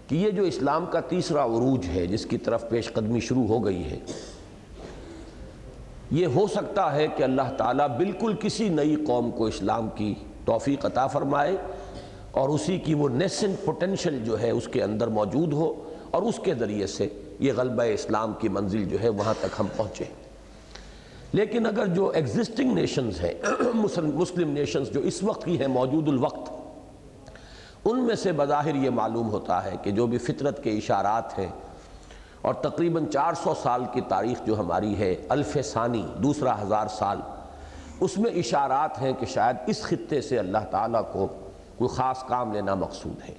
کہ یہ جو اسلام کا تیسرا عروج ہے جس کی طرف پیش قدمی شروع ہو گئی ہے، یہ ہو سکتا ہے کہ اللہ تعالیٰ بالکل کسی نئی قوم کو اسلام کی توفیق عطا فرمائے اور اسی کی وہ نیسنٹ پوٹینشل جو ہے اس کے اندر موجود ہو، اور اس کے ذریعے سے یہ غلبہ اسلام کی منزل جو ہے وہاں تک ہم پہنچے۔ لیکن اگر جو ایگزسٹنگ نیشنز ہیں، مسلم نیشنز جو اس وقت کی ہیں موجود الوقت، ان میں سے بظاہر یہ معلوم ہوتا ہے کہ جو بھی فطرت کے اشارات ہیں، اور تقریباً 400 سال کی تاریخ جو ہماری ہے، الف ثانی، دوسرا 1000 سال، اس میں اشارات ہیں کہ شاید اس خطے سے اللہ تعالیٰ کو کوئی خاص کام لینا مقصود ہے۔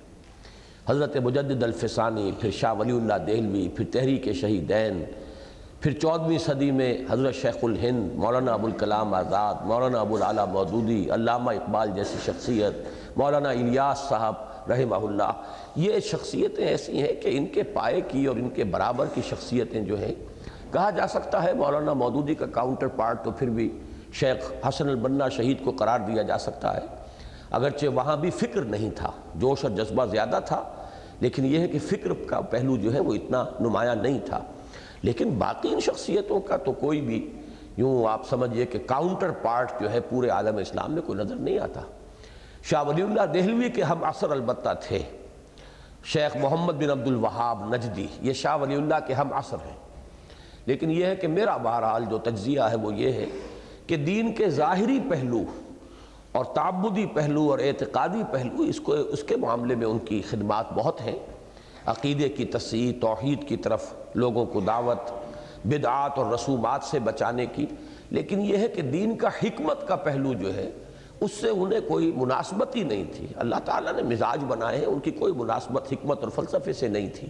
حضرت مجدد الف ثانی، پھر شاہ ولی اللہ دہلوی، پھر تحریک شہیدین، پھر 14ویں صدی میں حضرت شیخ الہند مولانا ابوالکلام آزاد، مولانا ابوالعلا مودودی، علامہ اقبال جیسی شخصیت، مولانا الیاس صاحب رحمہ اللہ، یہ شخصیتیں ایسی ہیں کہ ان کے پائے کی اور ان کے برابر کی شخصیتیں جو ہیں، کہا جا سکتا ہے مولانا مودودی کا کاؤنٹر پارٹ تو پھر بھی شیخ حسن البنا شہید کو قرار دیا جا سکتا ہے، اگرچہ وہاں بھی فکر نہیں تھا، جوش اور جذبہ زیادہ تھا، لیکن یہ ہے کہ فکر کا پہلو جو ہے وہ اتنا نمایاں نہیں تھا۔ لیکن باقی ان شخصیتوں کا تو کوئی بھی یوں آپ سمجھئے کہ کاؤنٹر پارٹ جو ہے پورے عالم اسلام میں کوئی نظر نہیں آتا۔ شاہ ولی اللہ دہلوی کے ہم عصر البتہ تھے، شیخ محمد بن عبد الوہاب نجدی، یہ شاہ ولی اللہ کے ہم عصر ہیں، لیکن یہ ہے کہ میرا بہرحال جو تجزیہ ہے وہ یہ ہے کہ دین کے ظاہری پہلو اور تعبدی پہلو اور اعتقادی پہلو اس کے معاملے میں ان کی خدمات بہت ہیں، عقیدے کی تصحیح، توحید کی طرف لوگوں کو دعوت، بدعات اور رسومات سے بچانے کی، لیکن یہ ہے کہ دین کا حکمت کا پہلو جو ہے اس سے انہیں کوئی مناسبت ہی نہیں تھی۔ اللہ تعالیٰ نے مزاج بنائے ہیں، ان کی کوئی مناسبت حکمت اور فلسفے سے نہیں تھی۔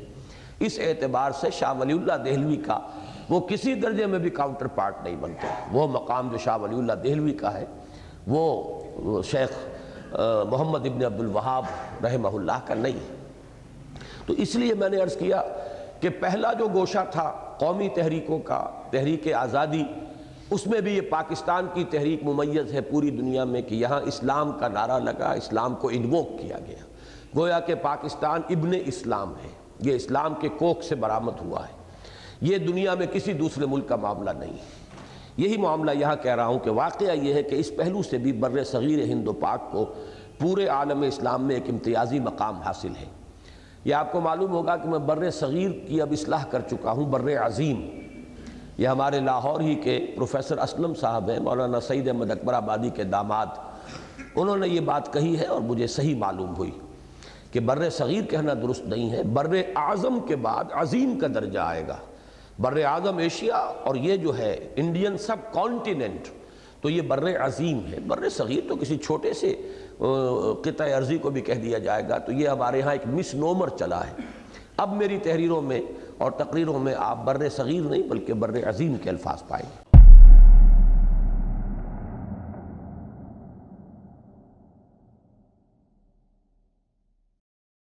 اس اعتبار سے شاہ ولی اللہ دہلوی کا وہ کسی درجے میں بھی کاؤنٹر پارٹ نہیں بنتا۔ وہ مقام جو شاہ ولی اللہ دہلوی کا ہے وہ شیخ محمد ابن عبد الوہاب رحمہ اللہ کا نہیں ہے۔ تو اس لیے میں نے عرض کیا کہ پہلا جو گوشہ تھا قومی تحریکوں کا، تحریک آزادی، اس میں بھی یہ پاکستان کی تحریک ممیز ہے پوری دنیا میں کہ یہاں اسلام کا نعرہ لگا، اسلام کو انووک کیا گیا، گویا کہ پاکستان ابن اسلام ہے، یہ اسلام کے کوکھ سے برآمد ہوا ہے، یہ دنیا میں کسی دوسرے ملک کا معاملہ نہیں ہے۔ یہی معاملہ یہاں کہہ رہا ہوں کہ واقعہ یہ ہے کہ اس پہلو سے بھی بر صغیر ہند و پاک کو پورے عالم اسلام میں ایک امتیازی مقام حاصل ہے۔ یہ آپ کو معلوم ہوگا کہ میں بر صغیر کی اب اصلاح کر چکا ہوں، بر عظیم۔ یہ ہمارے لاہور ہی کے پروفیسر اسلم صاحب ہیں، مولانا سعید احمد اکبر آبادی کے داماد، انہوں نے یہ بات کہی ہے اور مجھے صحیح معلوم ہوئی کہ بر صغیر کہنا درست نہیں ہے، بر اعظم کے بعد عظیم کا درجہ آئے گا۔ بر اعظم ایشیا اور یہ جو ہے انڈین سب کانٹیننٹ، تو یہ بر عظیم ہے۔ بر صغیر تو کسی چھوٹے سے قطع ارضی کو بھی کہہ دیا جائے گا، تو یہ ہمارے ہاں ایک مس نومر چلا ہے۔ اب میری تحریروں میں اور تقریروں میں آپ بر صغیر نہیں بلکہ بر عظیم کے الفاظ پائیں گے۔